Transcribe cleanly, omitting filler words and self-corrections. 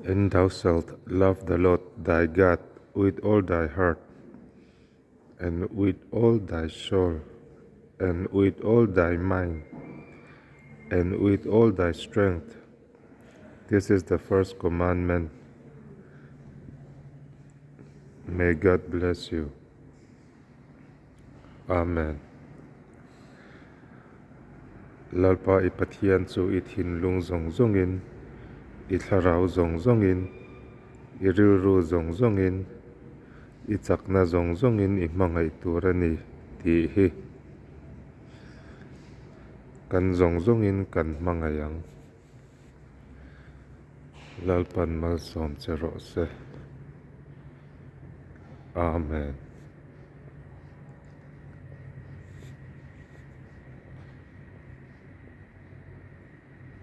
And thou shalt love the Lord thy God with all thy heart, and with all thy soul, and with all thy mind, and with all thy strength. This is the first commandment. May God bless you. Amen. Lalpa ipathian chu ithin lung zong zongin, itharau zong zongin, irilru zong zongin, ichakna zong zongin imangai turani ti hi. Kan zong zongin kan mangayang. Lalpan malsawm che rawh se. Amen.